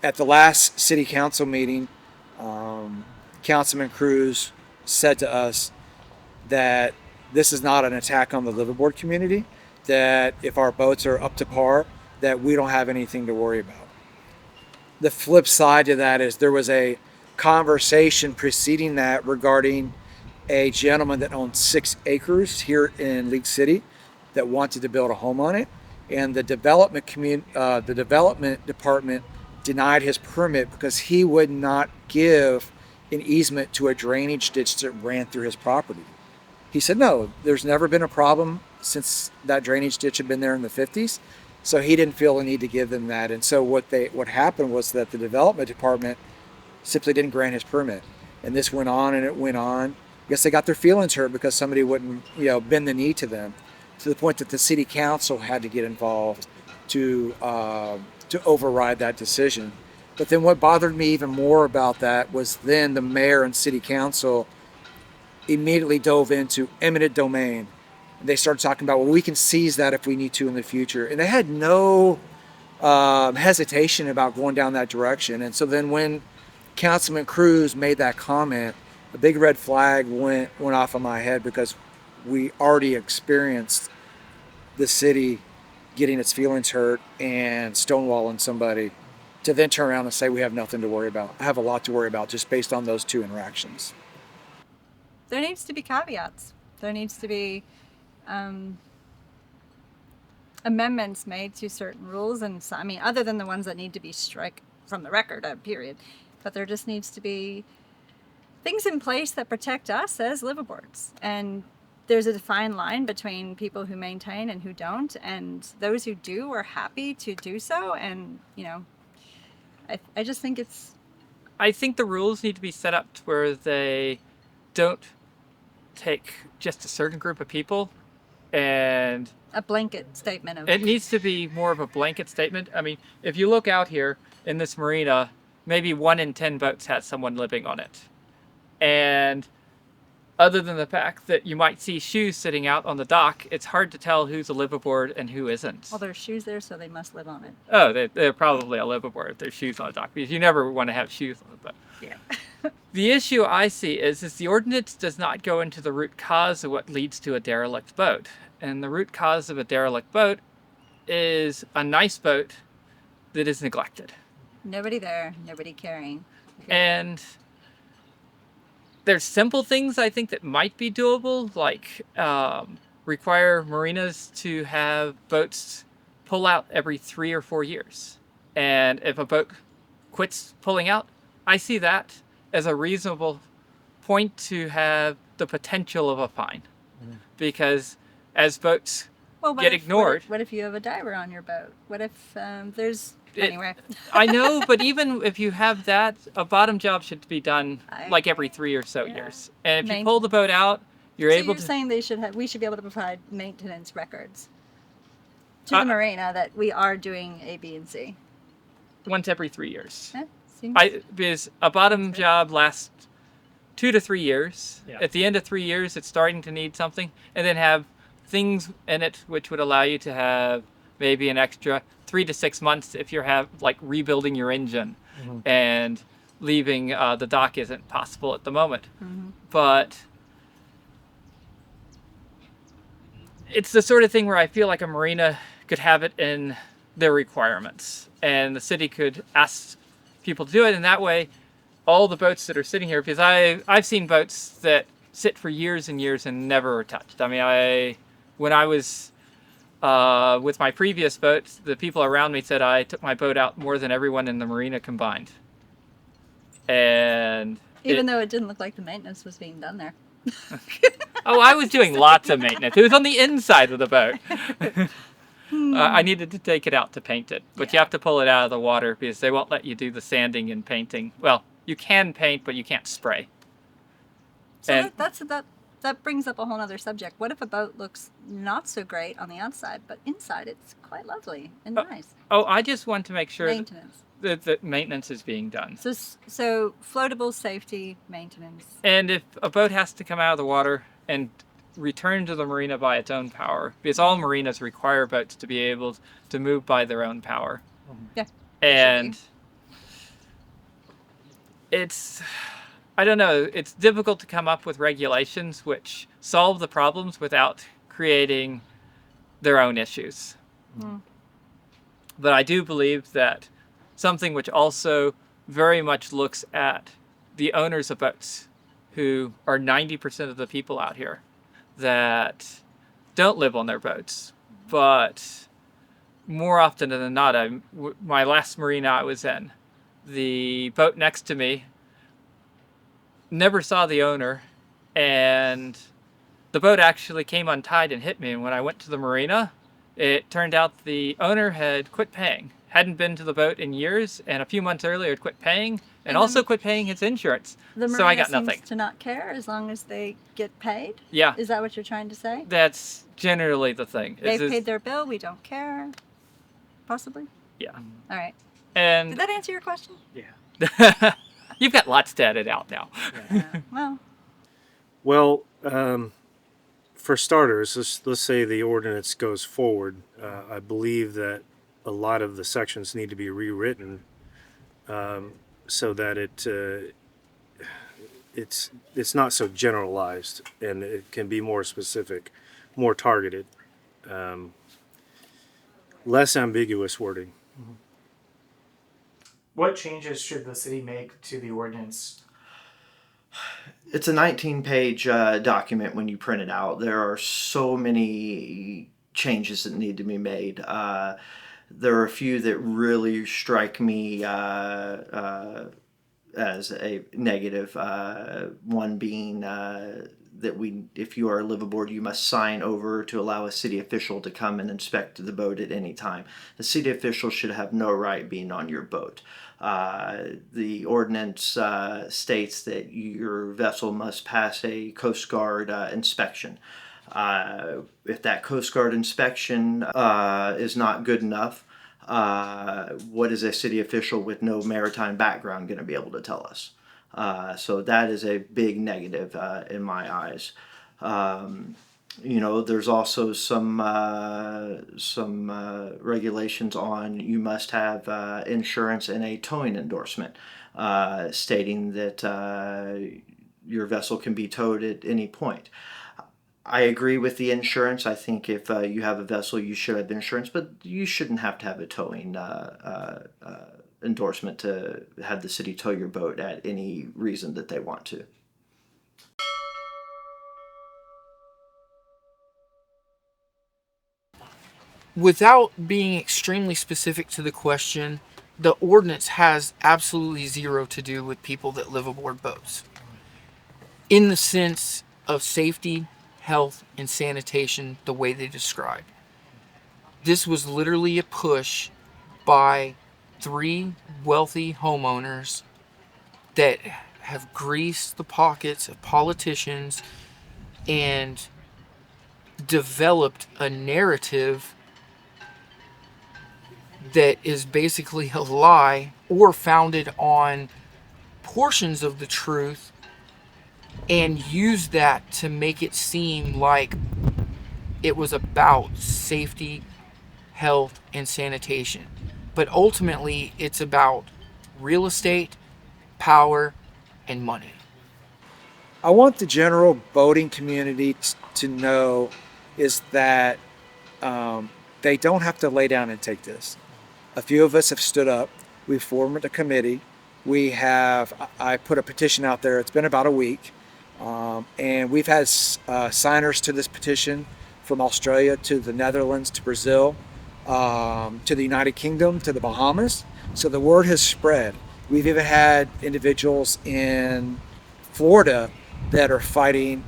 D: At the last city council meeting, Councilman Cruz said to us that this is not an attack on the liveaboard community, that if our boats are up to par, that we don't have anything to worry about. The flip side to that is there was a conversation preceding that regarding a gentleman that owned 6 acres here in League City that wanted to build a home on it, and the development department denied his permit because he would not give an easement to a drainage ditch that ran through his property. He said, no, there's never been a problem since that drainage ditch had been there in the 50s. So he didn't feel the need to give them that. And so what happened was that the development department simply didn't grant his permit. And this went on and it went on. I guess they got their feelings hurt because somebody wouldn't, bend the knee to them, to the point that the city council had to get involved to override that decision. But then what bothered me even more about that was then the mayor and city council immediately dove into eminent domain. They started talking about, well, we can seize that if we need to in the future. And they had no hesitation about going down that direction. And so then when Councilman Cruz made that comment, a big red flag went off on my head, because we already experienced the city getting its feelings hurt and stonewalling somebody, to then turn around and say we have nothing to worry about. I have a lot to worry about just based on those 2 interactions.
J: There needs to be caveats. There needs to be amendments made to certain rules, and so, other than the ones that need to be struck from the record, period. But there just needs to be things in place that protect us as liveaboards. And there's a defined line between people who maintain and who don't, and those who do are happy to do so. And I just think
K: I think the rules need to be set up to where they don't take just a certain group of people and
J: a blanket statement of...
K: It needs to be more of a blanket statement. If you look out here in this marina, maybe 1 in 10 boats has someone living on it. And other than the fact that you might see shoes sitting out on the dock, it's hard to tell who's a liveaboard and who isn't.
J: Well, there's shoes there, so they must live on it.
K: Oh, they're probably a liveaboard if there's shoes on the dock, because you never want to have shoes on the boat.
J: Yeah.
K: The issue I see is the ordinance does not go into the root cause of what leads to a derelict boat. And the root cause of a derelict boat is a nice boat that is neglected.
J: Nobody there, nobody caring.
K: And there's simple things I think that might be doable, like require marinas to have boats pull out every 3 or 4 years. And if a boat quits pulling out, I see that as a reasonable point to have the potential of a fine. Mm-hmm. Because as boats get ignored...
J: What if you have a diver on your boat? What if there's... Anyway.
K: I know, but even if you have that, a bottom job should be done like every 3 or so years. And if you pull the boat out, you're able to...
J: So you're saying we should be able to provide maintenance records to the marina that we are doing A, B, and C?
K: Once every 3 years.
J: Yeah,
K: because a bottom job lasts 2 to 3 years. Yeah. At the end of 3 years, it's starting to need something, and then have things in it which would allow you to have maybe an extra 3 to 6 months if you're rebuilding your engine. Mm-hmm. And leaving the dock isn't possible at the moment. Mm-hmm. But it's the sort of thing where I feel like a marina could have it in their requirements, and the city could ask people to do it. And that way, all the boats that are sitting here, because I've seen boats that sit for years and years and never are touched. When I was with my previous boat, the people around me said I took my boat out more than everyone in the marina combined. And
J: even though it didn't look like the maintenance was being done there.
K: Oh, I was doing lots of maintenance. It was on the inside of the boat. I needed to take it out to paint it, but you have to pull it out of the water because they won't let you do the sanding and painting. Well, you can paint, but you can't spray.
J: So
K: And-
J: that brings up a whole other subject. What if a boat looks not so great on the outside, but inside it's quite lovely and nice?
K: Oh, I just want to make sure
J: Maintenance.
K: that maintenance is being done.
J: So floatable safety maintenance.
K: And if a boat has to come out of the water and return to the marina by its own power, because all marinas require boats to be able to move by their own power.
J: Yeah.
K: And it's, I don't know, it's difficult to come up with regulations which solve the problems without creating their own issues. But I do believe that something which also very much looks at the owners of boats, who are 90% of the people out here that don't live on their boats, but more often than not, my last marina I was in, the boat next to me never saw the owner, and the boat actually came untied and hit me. And when I went to the marina, it turned out the owner had quit paying, hadn't been to the boat in years, and a few months earlier had quit paying, and also quit paying his insurance.
J: The marina
K: so I got nothing.
J: seems to not care as long as they get paid.
K: Yeah.
J: Is that what you're trying to say?
K: That's generally the thing.
J: They've paid their bill. We don't care. Possibly.
K: Yeah.
J: All right.
K: And
J: Did that answer your question?
K: Yeah. You've got lots to edit out now.
J: Well.
C: Well, for starters, let's say the ordinance goes forward. I believe that a lot of the sections need to be rewritten so that it's not so generalized and it can be more specific, more targeted, less ambiguous wording.
A: What changes should the city make to the ordinance?
L: It's a 19-page document when you print it out. There are so many changes that need to be made. There are a few that really strike me as a negative. One being that if you are a Liveaboard, you must sign over to allow a city official to come and inspect the boat at any time. The city official should have no right being on your boat. The ordinance states that your vessel must pass a Coast Guard inspection. If that Coast Guard inspection is not good enough, what is a city official with no maritime background going to be able to tell us? So that is a big negative in my eyes. There's also some regulations on you must have insurance and a towing endorsement stating that your vessel can be towed at any point. I agree with the insurance. I think if you have a vessel, you should have insurance, but you shouldn't have to have a towing endorsement to have the city tow your boat at any reason that they want to.
I: Without being extremely specific to the question, the ordinance has absolutely zero to do with people that live aboard boats. In the sense of safety, health, and sanitation, the way they described. This was literally a push by 3 wealthy homeowners that have greased the pockets of politicians and developed a narrative that is basically a lie or founded on portions of the truth and use that to make it seem like it was about safety, health, and sanitation. But ultimately, it's about real estate, power, and money.
D: I want the general boating community to know is that they don't have to lay down and take this. A few of us have stood up. We've formed a committee. I put a petition out there. It's been about a week. And we've had signers to this petition from Australia to the Netherlands to Brazil to the United Kingdom to the Bahamas. So the word has spread. We've even had individuals in Florida that are fighting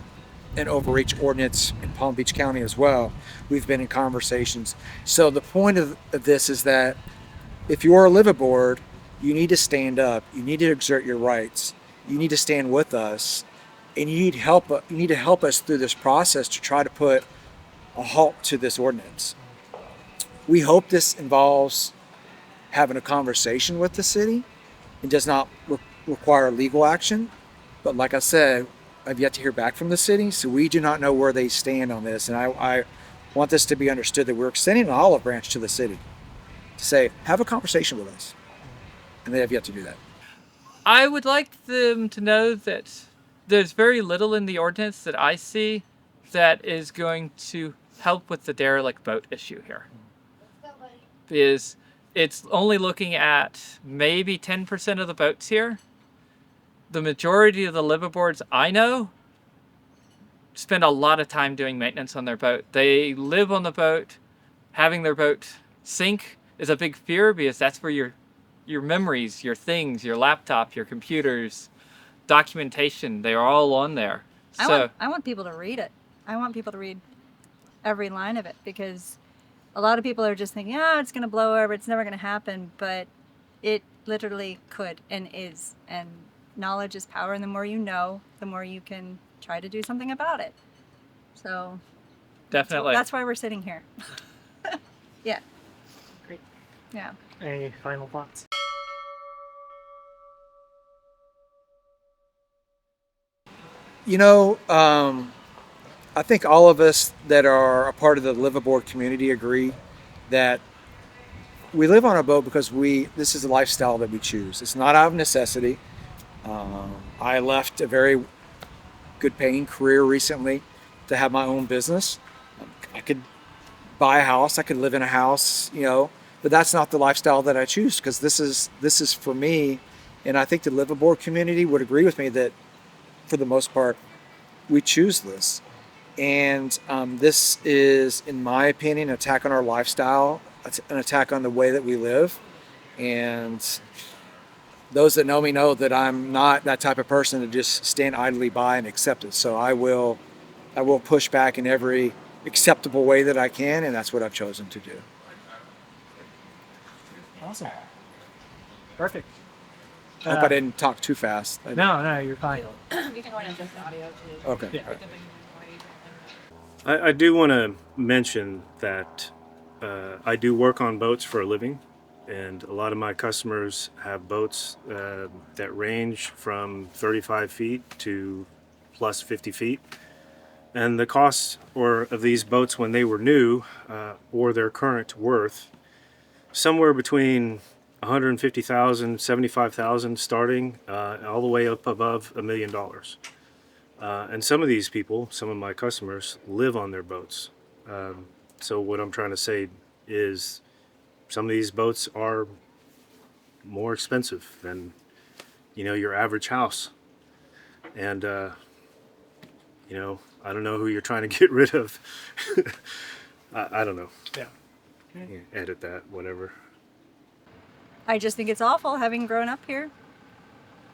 D: an overreach ordinance in Palm Beach County as well. We've been in conversations. So the point of this is that if you are a liveaboard, you need to stand up. You need to exert your rights. You need to stand with us, and you need help. You need to help us through this process to try to put a halt to this ordinance. We hope this involves having a conversation with the city and does not require legal action. But like I said, I've yet to hear back from the city, so we do not know where they stand on this. And I want this to be understood that we're extending an olive branch to the city to say, have a conversation with us. And they have yet to do that.
K: I would like them to know that there's very little in the ordinance that I see that is going to help with the derelict boat issue here. Because it's only looking at maybe 10% of the boats here. The majority of the liveaboards I know spend a lot of time doing maintenance on their boat. They live on the boat. Having their boat sink is a big fear because that's where your memories, your things, your laptop, your computers, documentation, they're all on there. So
J: I want people to read it. I want people to read every line of it, because a lot of people are just thinking, oh, it's going to blow over, it's never going to happen, but it literally could and is. And knowledge is power, and the more you know, the more you can try to do something about it. So
K: definitely.
J: That's why we're sitting here. Yeah.
A: Great.
J: Yeah.
A: Any final thoughts?
D: You know, I think all of us that are a part of the liveaboard community agree that we live on a boat because this is a lifestyle that we choose. It's not out of necessity. I left a very good paying career recently to have my own business. I could buy a house, I could live in a house, but that's not the lifestyle that I choose, because this is for me. And I think the liveaboard community would agree with me that for the most part, we choose this. And this is, in my opinion, an attack on our lifestyle, an attack on the way that we live. And those that know me know that I'm not that type of person to just stand idly by and accept it. So I will push back in every acceptable way that I can, and that's what I've chosen to do.
A: Awesome. Perfect.
D: I hope I didn't talk too fast.
A: No, you're fine.
E: You can go and adjust the audio too.
D: Okay.
A: Yeah.
C: I do want to mention that I do work on boats for a living, and a lot of my customers have boats that range from 35 feet to plus 50 feet. And the cost of these boats when they were new or their current worth, somewhere between $150,000, $75,000 starting, all the way up above $1 million. And some of these people, some of my customers, live on their boats. So what I'm trying to say is some of these boats are more expensive than, your average house. And, I don't know who you're trying to get rid of. I don't know.
A: Yeah.
C: Edit that, whatever.
J: I just think it's awful having grown up here.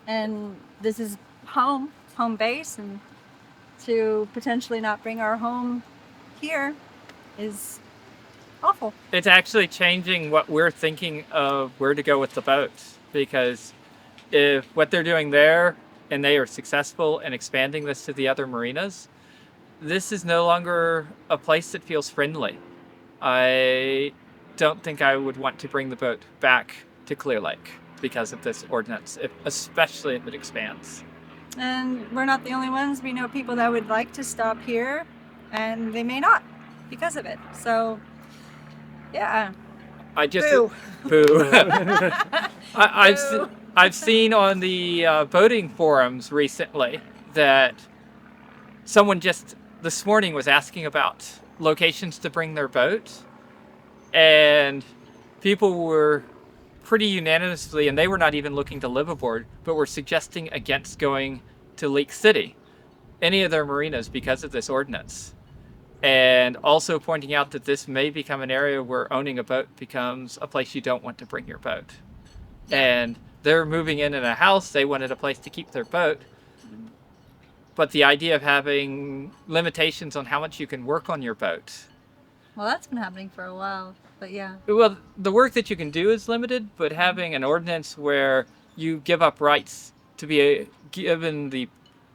J: And this is home base, and to potentially not bring our home here is awful.
K: It's actually changing what we're thinking of where to go with the boats, because if what they're doing there and they are successful in expanding this to the other marinas, this is no longer a place that feels friendly. I don't think I would want to bring the boat back to Clear Lake because of this ordinance, especially if it expands.
J: And we're not the only ones. We know people that would like to stop here, and they may not because of it. So, yeah.
K: I just
J: Boo.
K: Boo. I've seen on the boating forums recently that someone just this morning was asking about locations to bring their boat, and people were pretty unanimously, and they were not even looking to liveaboard, but were suggesting against going to Leak City, any of their marinas, because of this ordinance. And also pointing out that this may become an area where owning a boat becomes a place you don't want to bring your boat. And they're moving in a house, they wanted a place to keep their boat. But the idea of having limitations on how much you can work on your boat.
J: Well, that's been happening for a while, but yeah.
K: Well, the work that you can do is limited, but having an ordinance where you give up rights to be given the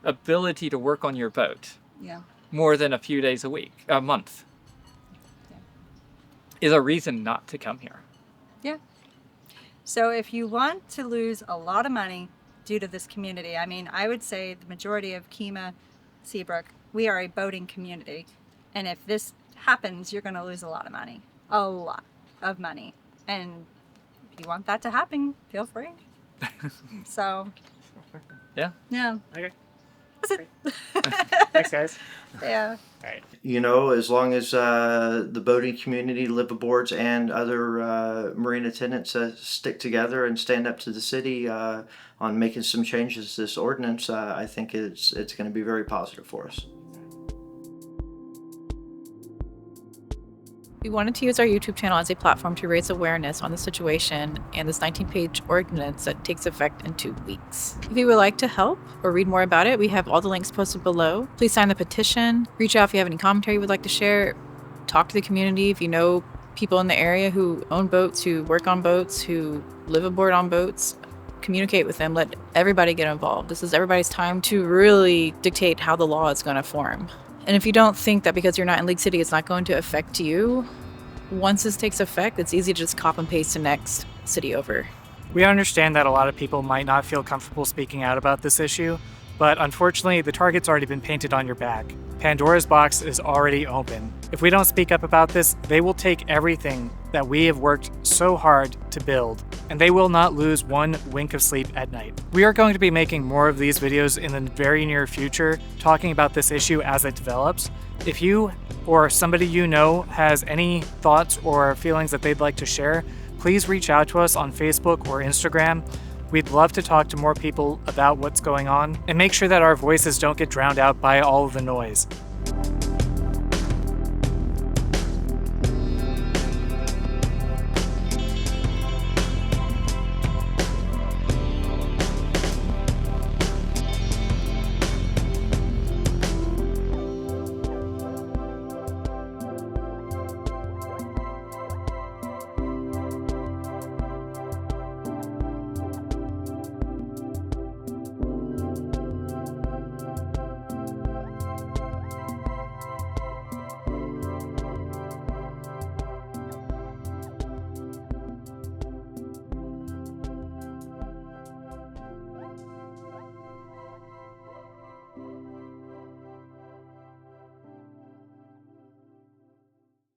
K: ability to work on your boat
J: Yeah.
K: more than a few days a month, is a reason not to come here.
J: Yeah. So if you want to lose a lot of money due to this community, I mean, I would say the majority of Kemah, Seabrook, we are a boating community. And if this happens, you're going to lose a lot of money. A lot of money. And if you want that to happen, feel free. So.
K: Yeah.
J: Yeah.
A: Okay.
J: That's it.
A: Thanks, guys.
J: Yeah.
A: All right.
L: You know, as long as the boating community, Liveaboards, and other marine attendants stick together and stand up to the city on making some changes to this ordinance, I think it's going to be very positive for us.
E: We wanted to use our YouTube channel as a platform to raise awareness on the situation and this 19-page ordinance that takes effect in 2 weeks. If you would like to help or read more about it, we have all the links posted below. Please sign the petition. Reach out if you have any commentary you would like to share. Talk to the community if you know people in the area who own boats, who work on boats, who live aboard on boats. Communicate with them. Let everybody get involved. This is everybody's time to really dictate how the law is going to form. And if you don't think that because you're not in League City, it's not going to affect you, once this takes effect, it's easy to just copy and paste the next city over.
A: We understand that a lot of people might not feel comfortable speaking out about this issue, but unfortunately, the target's already been painted on your back. Pandora's box is already open. If we don't speak up about this, they will take everything that we have worked so hard to build, and they will not lose one wink of sleep at night. We are going to be making more of these videos in the very near future, talking about this issue as it develops. If you or somebody you know has any thoughts or feelings that they'd like to share, please reach out to us on Facebook or Instagram. We'd love to talk to more people about what's going on and make sure that our voices don't get drowned out by all of the noise.